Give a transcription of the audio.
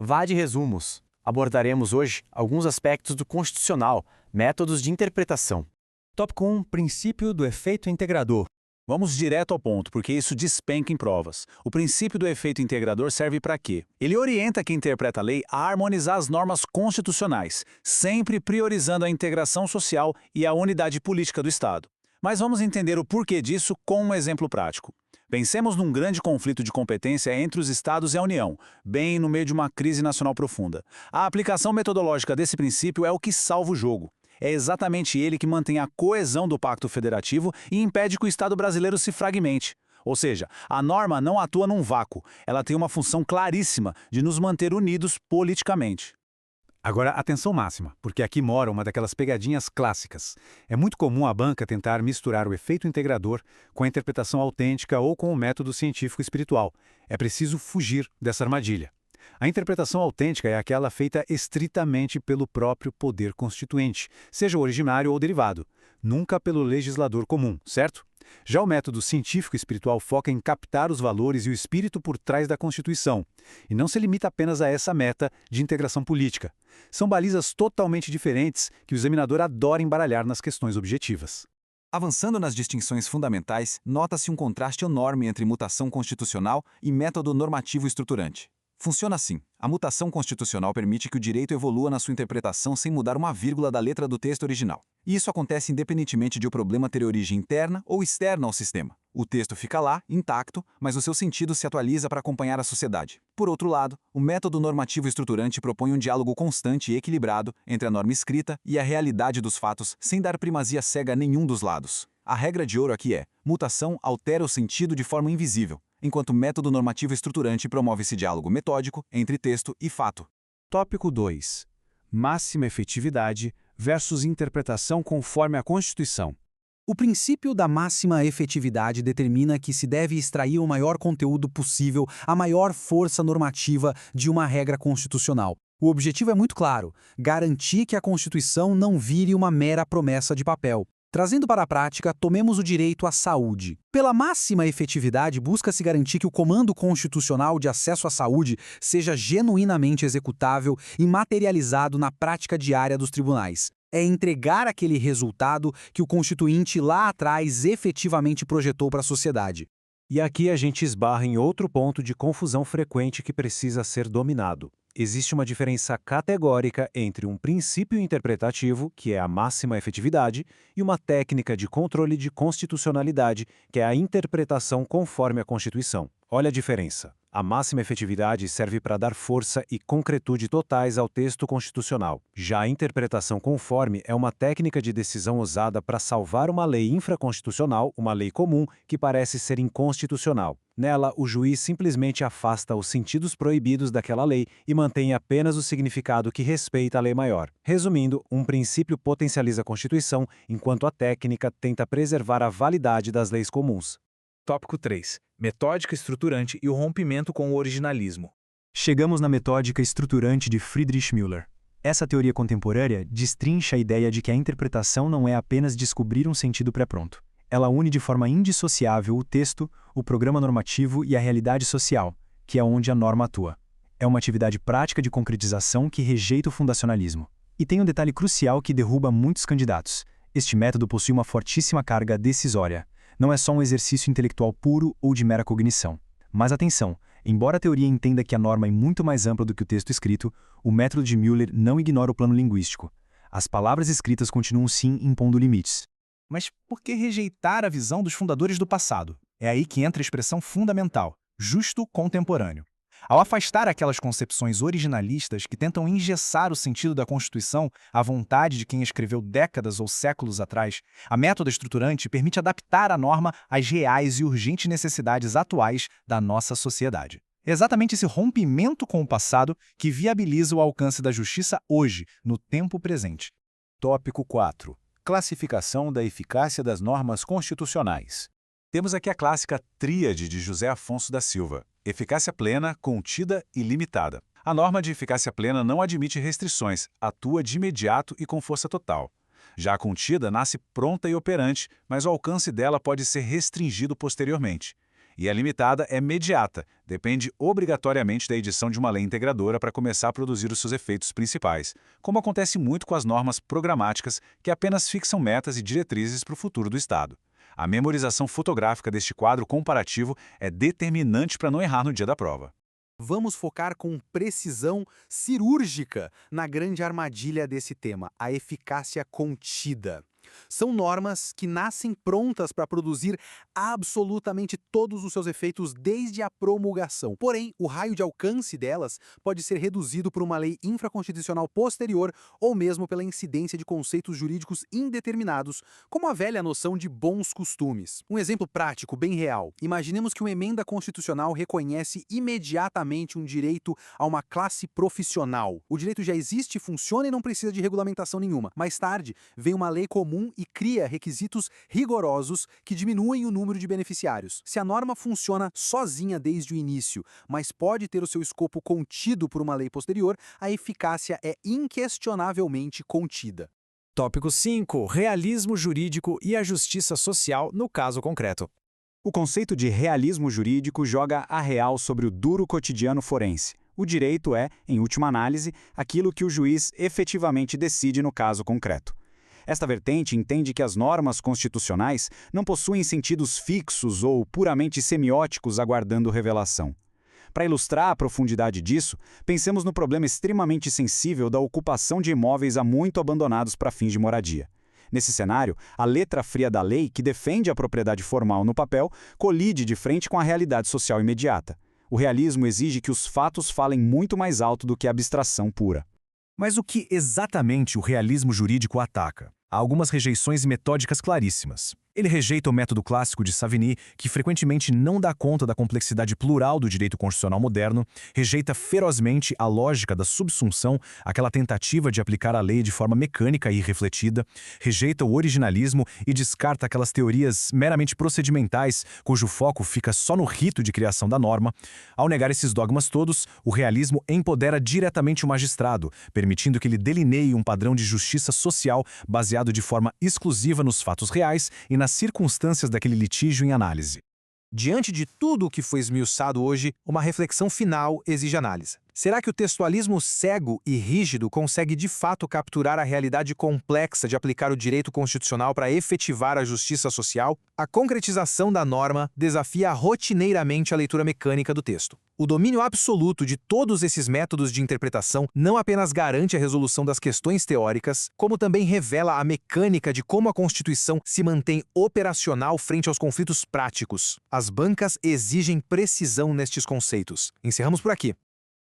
Vá de resumos. Abordaremos hoje alguns aspectos do constitucional, métodos de interpretação. Tópico 1. Princípio do efeito integrador. Vamos direto ao ponto, porque isso despenca em provas. O princípio do efeito integrador serve para quê? Ele orienta quem interpreta a lei a harmonizar as normas constitucionais, sempre priorizando a integração social e a unidade política do Estado. Mas vamos entender o porquê disso com um exemplo prático. Pensemos num grande conflito de competência entre os Estados e a União, bem no meio de uma crise nacional profunda. A aplicação metodológica desse princípio é o que salva o jogo. É exatamente ele que mantém a coesão do Pacto Federativo e impede que o Estado brasileiro se fragmente. Ou seja, a norma não atua num vácuo, ela tem uma função claríssima de nos manter unidos politicamente. Agora, atenção máxima, porque aqui mora uma daquelas pegadinhas clássicas. É muito comum a banca tentar misturar o efeito integrador com a interpretação autêntica ou com o método científico espiritual. É preciso fugir dessa armadilha. A interpretação autêntica é aquela feita estritamente pelo próprio poder constituinte, seja originário ou derivado, nunca pelo legislador comum, certo? Já o método científico espiritual foca em captar os valores e o espírito por trás da Constituição, e não se limita apenas a essa meta de integração política. São balizas totalmente diferentes que o examinador adora embaralhar nas questões objetivas. Avançando nas distinções fundamentais, nota-se um contraste enorme entre mutação constitucional e método normativo estruturante. Funciona assim. A mutação constitucional permite que o direito evolua na sua interpretação sem mudar uma vírgula da letra do texto original. E isso acontece independentemente de o problema ter origem interna ou externa ao sistema. O texto fica lá, intacto, mas o seu sentido se atualiza para acompanhar a sociedade. Por outro lado, o método normativo estruturante propõe um diálogo constante e equilibrado entre a norma escrita e a realidade dos fatos, sem dar primazia cega a nenhum dos lados. A regra de ouro aqui é: mutação altera o sentido de forma invisível, enquanto o método normativo estruturante promove esse diálogo metódico entre texto e fato. Tópico 2. Máxima efetividade versus interpretação conforme a Constituição. O princípio da máxima efetividade determina que se deve extrair o maior conteúdo possível, a maior força normativa de uma regra constitucional. O objetivo é muito claro: garantir que a Constituição não vire uma mera promessa de papel. Trazendo para a prática, tomemos o direito à saúde. Pela máxima efetividade, busca-se garantir que o comando constitucional de acesso à saúde seja genuinamente executável e materializado na prática diária dos tribunais. É entregar aquele resultado que o Constituinte lá atrás efetivamente projetou para a sociedade. E aqui a gente esbarra em outro ponto de confusão frequente que precisa ser dominado. Existe uma diferença categórica entre um princípio interpretativo, que é a máxima efetividade, e uma técnica de controle de constitucionalidade, que é a interpretação conforme a Constituição. Olha a diferença. A máxima efetividade serve para dar força e concretude totais ao texto constitucional. Já a interpretação conforme é uma técnica de decisão usada para salvar uma lei infraconstitucional, uma lei comum, que parece ser inconstitucional. Nela, o juiz simplesmente afasta os sentidos proibidos daquela lei e mantém apenas o significado que respeita a lei maior. Resumindo, um princípio potencializa a Constituição, enquanto a técnica tenta preservar a validade das leis comuns. Tópico 3. Metódica estruturante e o rompimento com o originalismo. Chegamos na metódica estruturante de Friedrich Müller. Essa teoria contemporânea destrincha a ideia de que a interpretação não é apenas descobrir um sentido pré-pronto. Ela une de forma indissociável o texto, o programa normativo e a realidade social, que é onde a norma atua. É uma atividade prática de concretização que rejeita o fundacionalismo. E tem um detalhe crucial que derruba muitos candidatos. Este método possui uma fortíssima carga decisória. Não é só um exercício intelectual puro ou de mera cognição. Mas atenção, embora a teoria entenda que a norma é muito mais ampla do que o texto escrito, o método de Müller não ignora o plano linguístico. As palavras escritas continuam sim impondo limites. Mas por que rejeitar a visão dos fundadores do passado? É aí que entra a expressão fundamental: justo contemporâneo. Ao afastar aquelas concepções originalistas que tentam engessar o sentido da Constituição à vontade de quem escreveu décadas ou séculos atrás, a método estruturante permite adaptar a norma às reais e urgentes necessidades atuais da nossa sociedade. É exatamente esse rompimento com o passado que viabiliza o alcance da justiça hoje, no tempo presente. Tópico 4. Classificação da eficácia das normas constitucionais. Temos aqui a clássica tríade de José Afonso da Silva: eficácia plena, contida e limitada. A norma de eficácia plena não admite restrições, atua de imediato e com força total. Já a contida nasce pronta e operante, mas o alcance dela pode ser restringido posteriormente. E a limitada é imediata, depende obrigatoriamente da edição de uma lei integradora para começar a produzir os seus efeitos principais, como acontece muito com as normas programáticas que apenas fixam metas e diretrizes para o futuro do Estado. A memorização fotográfica deste quadro comparativo é determinante para não errar no dia da prova. Vamos focar com precisão cirúrgica na grande armadilha desse tema, a eficácia contida. São normas que nascem prontas para produzir absolutamente todos os seus efeitos desde a promulgação. Porém, o raio de alcance delas pode ser reduzido por uma lei infraconstitucional posterior ou mesmo pela incidência de conceitos jurídicos indeterminados, como a velha noção de bons costumes. Um exemplo prático, bem real. Imaginemos que uma emenda constitucional reconhece imediatamente um direito a uma classe profissional. O direito já existe, funciona e não precisa de regulamentação nenhuma. Mais tarde, vem uma lei comum e cria requisitos rigorosos que diminuem o número de beneficiários. Se a norma funciona sozinha desde o início, mas pode ter o seu escopo contido por uma lei posterior, a eficácia é inquestionavelmente contida. Tópico 5. Realismo jurídico e a justiça social no caso concreto. O conceito de realismo jurídico joga a real sobre o duro cotidiano forense. O direito é, em última análise, aquilo que o juiz efetivamente decide no caso concreto. Esta vertente entende que as normas constitucionais não possuem sentidos fixos ou puramente semióticos aguardando revelação. Para ilustrar a profundidade disso, pensemos no problema extremamente sensível da ocupação de imóveis há muito abandonados para fins de moradia. Nesse cenário, a letra fria da lei, que defende a propriedade formal no papel, colide de frente com a realidade social imediata. O realismo exige que os fatos falem muito mais alto do que a abstração pura. Mas o que exatamente o realismo jurídico ataca? Há algumas rejeições metódicas claríssimas. Ele rejeita o método clássico de Savigny, que frequentemente não dá conta da complexidade plural do direito constitucional moderno, rejeita ferozmente a lógica da subsunção, aquela tentativa de aplicar a lei de forma mecânica e irrefletida, rejeita o originalismo e descarta aquelas teorias meramente procedimentais, cujo foco fica só no rito de criação da norma. Ao negar esses dogmas todos, o realismo empodera diretamente o magistrado, permitindo que ele delineie um padrão de justiça social baseado de forma exclusiva nos fatos reais e nas circunstâncias daquele litígio em análise. Diante de tudo o que foi esmiuçado hoje, uma reflexão final exige análise. Será que o textualismo cego e rígido consegue de fato capturar a realidade complexa de aplicar o direito constitucional para efetivar a justiça social? A concretização da norma desafia rotineiramente a leitura mecânica do texto. O domínio absoluto de todos esses métodos de interpretação não apenas garante a resolução das questões teóricas, como também revela a mecânica de como a Constituição se mantém operacional frente aos conflitos práticos. As bancas exigem precisão nestes conceitos. Encerramos por aqui.